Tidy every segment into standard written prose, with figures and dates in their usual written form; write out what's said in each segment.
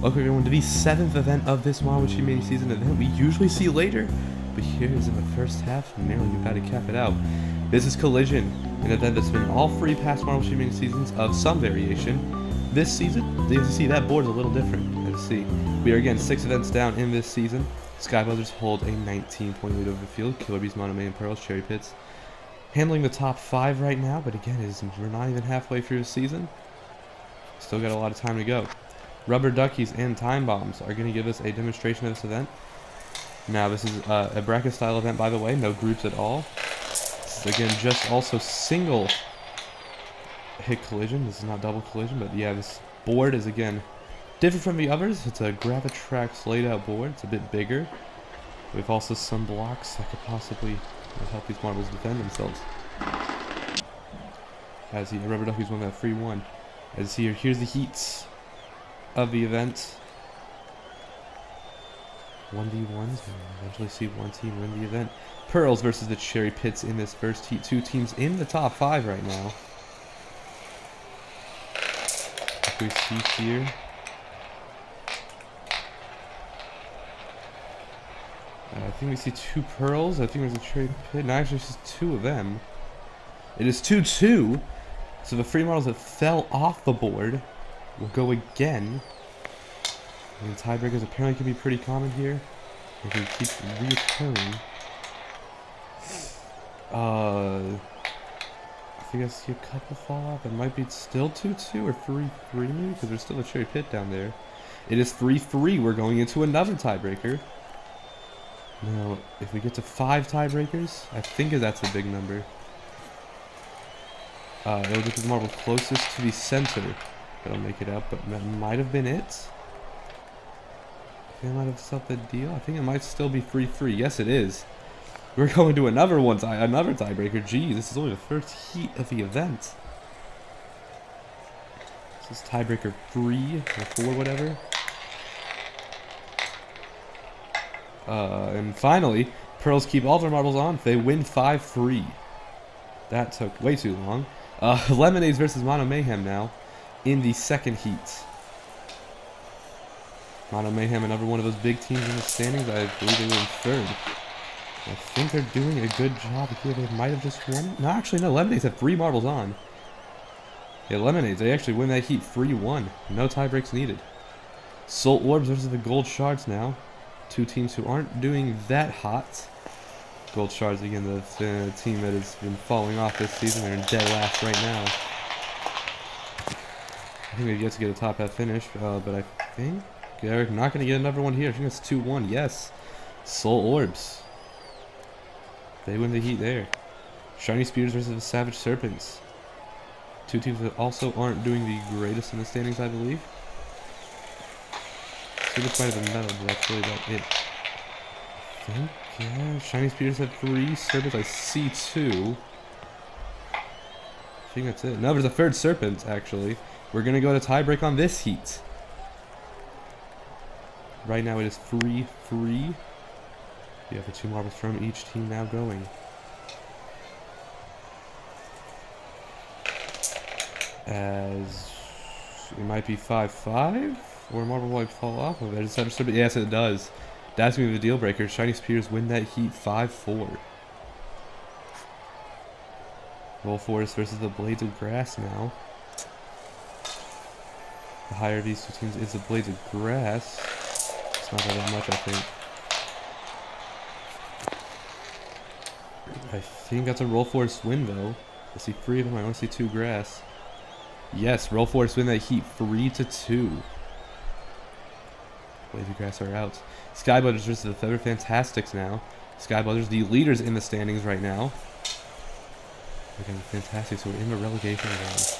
Welcome everyone to the 7th event of this Marvel Mania season event we usually see later, but here is in the first half, nearly about to cap it out. This is Collision, an event that's been all 3 past Marvel Mania seasons of some variation. This season, as you see, that board is a little different. As you see, we are again 6 events down in this season. Sky Brothers hold a 19-point lead over the field. Killer Bees, Mania, and Pearls, Cherry Pits handling the top 5 right now, but again, we're not even halfway through the season. Still got a lot of time to go. Rubber Duckies and Time Bombs are going to give us a demonstration of this event. Now, this is a bracket style event, by the way, no groups at all. This is again just also single hit collision. This is not double collision, but yeah, this board is again different from the others. It's a Gravitrax laid out board. It's a bit bigger. With also some blocks that could possibly help these marbles defend themselves. As the Rubber Duckies won that free one. As here, here's the heats of the event. 1v1s, we'll eventually see one team win the event. Pearls versus the Cherry Pits in this first heat. 2 teams in the top 5 right now. Like we see here. I think we see 2 Pearls. I think there's a Cherry Pit. No, actually, it's just 2 of them. It is 2-2. So the free models that fell off the board will go again. And tiebreakers apparently can be pretty common here. They can keep reoccurring. I think I see a couple fall off. It might be still 2-2 or 3-3 maybe, because there's still a Cherry Pit down there. It is 3-3. We're going into another tiebreaker. Now, if we get to 5 tiebreakers, I think that's a big number. It'll get the marble closest to the center that'll make it out, but that might have been it. I think I might have stopped the deal. I think it might still be 3-3. Yes, it is. We're going to another tiebreaker. Geez, this is only the first heat of the event. This is tiebreaker 3 or 4, whatever. And finally, Pearls keep all their marbles on. They win 5-3. That took way too long. Lemonades versus Mono Mayhem now in the second heat. Mono Mayhem, another one of those big teams in the standings. I believe they were in 3rd. I think they're doing a good job here. They might have just won. No, actually, no. Lemonades have 3 marbles on. Yeah, Lemonades, they actually win that heat 3-1. No tie breaks needed. Salt Orbs versus the Gold Shards now. 2 teams who aren't doing that hot. Gold Shards, again, the team that has been falling off this season. They're in dead last right now. I think they've yet to get a top half finish, but I think they're not going to get another one here. I think it's 2-1. Yes. Soul Orbs. They win the heat there. Shiny Spears versus the Savage Serpents. 2 teams that also aren't doing the greatest in the standings, I believe. So this might have been metal, but that's really about it. I think, yeah, Shiny Spears have 3, Serpents I see 2. I think that's it. No, there's a 3rd Serpent, actually. We're going to go to tiebreak on this heat. Right now it is 3-3. You have the 2 marbles from each team now going. As it might be 5-5, or a marble might fall off of it. Yes, it does. That's going to be the deal breaker. Shiny Spears win that heat 5-4. Roll Forest versus the Blades of Grass now. The higher of these 2 teams is the Blades of Grass. It's not that much, I think. I think that's a Roll Forest win, though. I see 3 of them. I only see 2 grass. Yes, Roll Forest win that heat 3-2. Blades of Grass are out. Sky Brothers versus the Feather Fantastics now. Sky Brothers, the leaders in the standings right now. Again, the Fantastics who are in the relegation round.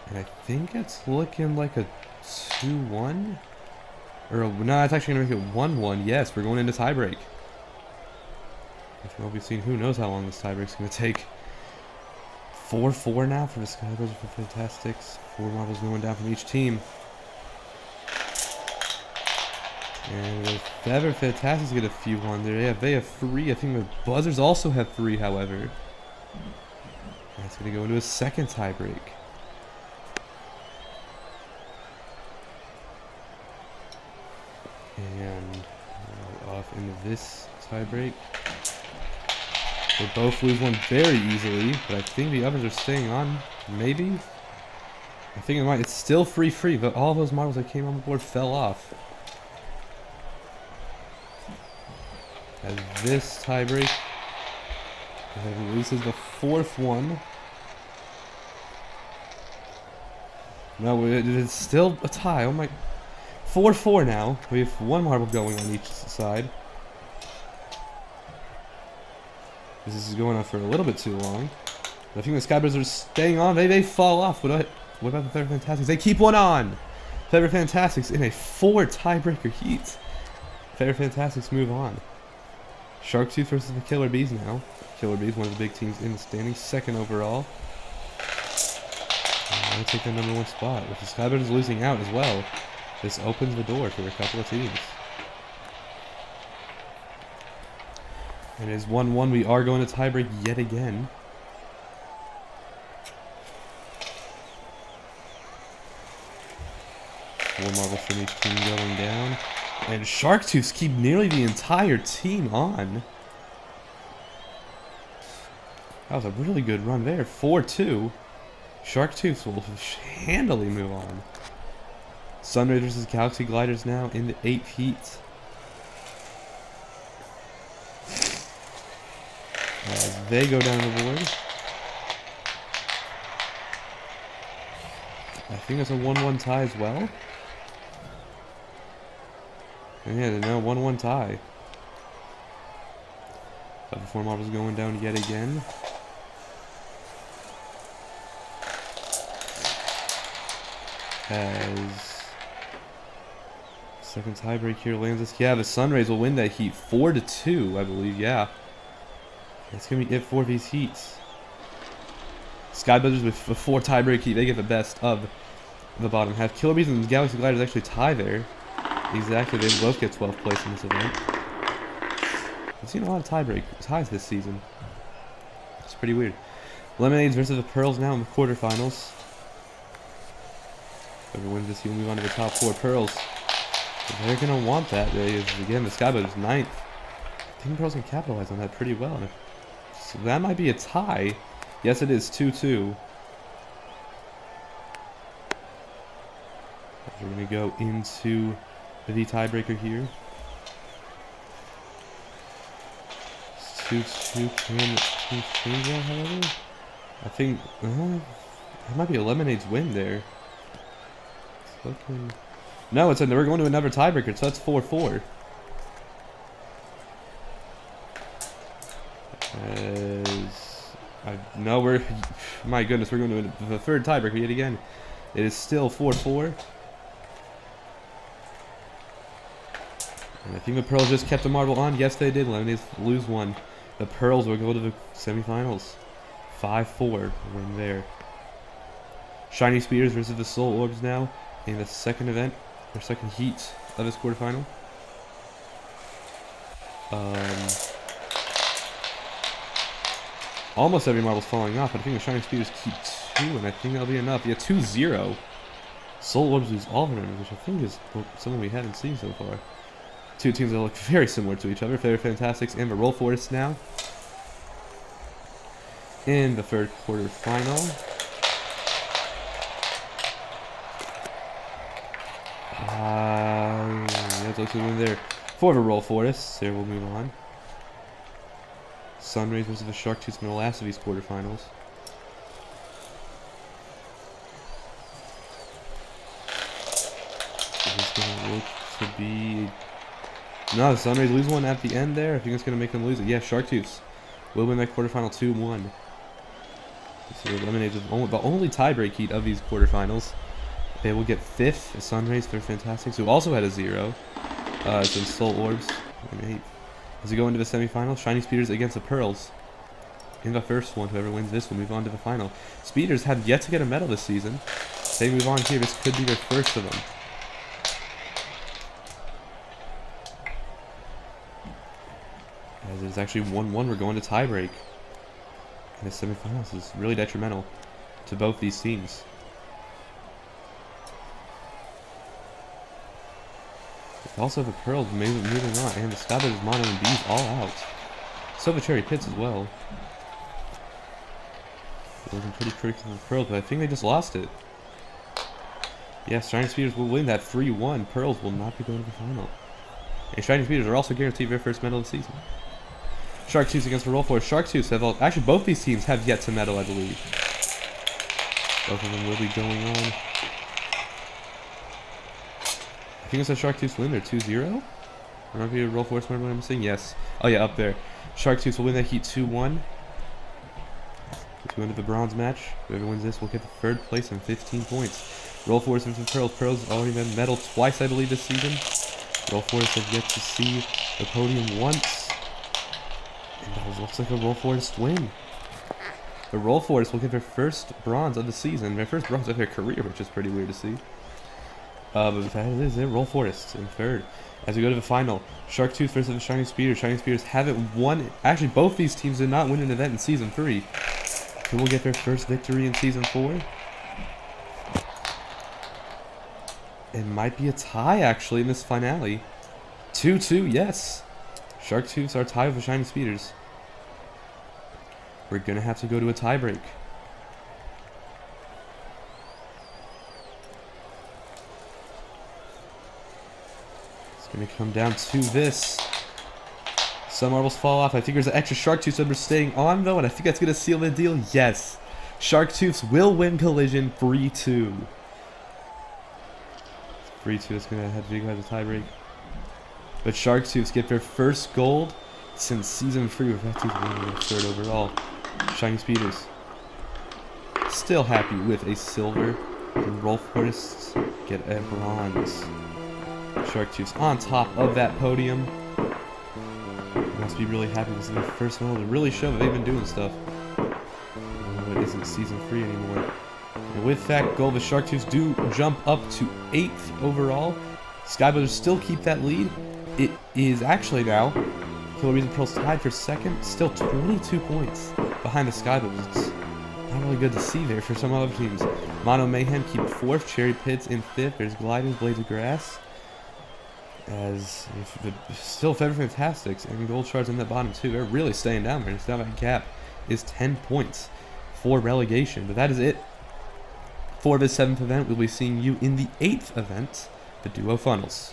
And I think it's looking like a 2-1? Or no, it's actually going to make it 1-1. Yes, we're going into tiebreak. Which we'll be seeing. Who knows how long this tiebreak's going to take. 4-4 now for the Sky Brothers for Fantastics. 4 marbles going down from each team. And the Feather Fantastics get a few on there. They have 3. I think the Buzzers also have 3, however. That's going to go into a second tiebreak. this tiebreak. They both lose one very easily, but I think the others are staying on. Maybe? I think it might. It's still free, but all those marbles that came on the board fell off. As this tiebreak loses the fourth one. No, it's still a tie. Oh my. 4-4 now. We have one marble going on each side. This is going on for a little bit too long. I think the Skybirds are staying on. They fall off. What about the Feather Fantastics? They keep one on. Feather Fantastics in a 4 tiebreaker heat. Feather Fantastics move on. Sharktooth versus the Killer Bees now. Killer Bees, one of the big teams in the standings, second overall. I'll take the #1 spot. With the Skybirds losing out as well, this opens the door for a couple of teams. It is 1-1. We are going to tiebreak yet again. Four marbles from each team going down. And Sharktooths keep nearly the entire team on. That was a really good run there. 4-2. Sharktooths will handily move on. Sunray versus Galaxy Gliders now in the 8th heat. As they go down the board. I think it's a 1-1 tie as well. And yeah, they're now 1-1 tie. But the 4 marbles going down yet again. As second tiebreak here lands us. Yeah, the Sunrays will win that heat 4-2, I believe. Yeah. That's going to be it for these heats. Skybirds with a 4 tiebreak heat, they get the best of the bottom half. Killer Bees and Galaxy Gliders actually tie there. Exactly, they both get 12th place in this event. I've seen a lot of ties this season. It's pretty weird. Lemonades versus the Pearls now in the quarterfinals. Whoever wins this, he'll move on to the top 4. Pearls, they're going to want that. Again, the Skybirds 9th. I think Pearls can capitalize on that pretty well. So that might be a tie. Yes, it is 2-2. We're going to go into the tiebreaker here. It's 2-2. Can change that, however? I think it might be a Lemonade's win there. It's looking... No, we're going to another tiebreaker, so that's 4-4. No, my goodness, we're going to the third tiebreaker yet again. It is still 4-4. And I think the Pearls just kept the marble on. Yes, they did. Lemonades lose one. The Pearls will go to the semifinals. 5-4 win there. Shiny Speeders versus the Soul Orbs now in the second event, or second heat of this quarterfinal. Almost every marble's falling off, but I think the Shining Speeders keep 2, and I think that'll be enough. Yeah, 2-0. Soul Orbs lose all of their members, which I think is something we haven't seen so far. Two teams that look very similar to each other. Feather Fantastics and the Roll Force now in the third quarterfinal. That's looks like a win there for the Roll Forest. There we'll move on. Sunrays versus the Sharktooths in the last of these quarterfinals. It's going to look to be... No, the Sunrays lose one at the end there. I think it's going to make them lose it. Yeah, Sharktooths will win that quarterfinal 2-1. So they're eliminated with the only tiebreak heat of these quarterfinals. They will get 5th. The Sunrays, they're Fantastics, who also had a 0. Some Soul Orbs. And 8th. As we go into the semifinals, Shiny Speeders against the Pearls. In the first one, whoever wins this will move on to the final. Speeders have yet to get a medal this season. They move on here. This could be their first of them. As it's actually 1-1, we're going to tiebreak. In the semifinals is really detrimental to both these teams. Also the Pearls moving on, and the Skyblazers, Mono, and Bees all out. Silver Cherry Pits as well. Looking pretty critical for Pearls, but I think they just lost it. Yes, Shining Speeders will win that 3-1. Pearls will not be going to the final. And Shining Speeders are also guaranteed their first medal of the season. Shark Tooth against the Roll Force. Shark Tooth have actually both these teams have yet to medal, I believe. Both of them will be going on. I think it's a Shark Tooth win. They're 2-0. Or maybe a Roll Force member I'm saying? Yes. Oh yeah, up there. Shark Tooth will win that heat 2-1. If we win the bronze match, whoever wins this will get the third place and 15 points. Roll Force versus Pearls. Pearls have already been medal twice, I believe, this season. Roll Force have yet to see the podium once. And that looks like a Roll Force win. The Roll Force will get their first bronze of the season, their first bronze of their career, which is pretty weird to see. But that is it. Roll Forest in third. As we go to the final, Shark Tooth versus the Shining Speeders. Shining Speeders haven't won. Actually, both these teams did not win an event in Season 3. Who will get their first victory in Season 4? It might be a tie, actually, in this finale. 2-2, yes. Shark Tooths are tied with the Shining Speeders. We're going to have to go to a tiebreak. It's going to come down to this. Some marbles fall off. I think there's an extra Shark Tooth member staying on, though, and I think that's going to seal the deal. Yes. Shark Tooths will win Collision 3-2. 3-2 is going to have to go as a tiebreak. But Shark Tooths get their first gold since Season 3 with Red Tooth winning their third overall. Shining Speeders still happy with a silver. And Roll Force get a bronze. Shark Tooths on top of that podium. Must be really happy this is their first medal to really show that they've been doing stuff. Even though it isn't Season 3 anymore. And with that goal, the Shark Tooths do jump up to 8th overall. Skyblazers still keep that lead. It is actually now Killer Bees and Pearls tied for second, still 22 points behind the Skyblazers. It's not really good to see there for some other teams. Mono Mayhem keep 4th, Cherry Pits in 5th. There's Gliders, Blades of Grass. Still Feather Fantastics and Gold Shards in the bottom too. They're really staying down there. Now that gap is 10 points for relegation. But that is it for the 7th event. We'll be seeing you in the 8th event, the Duo Funnels.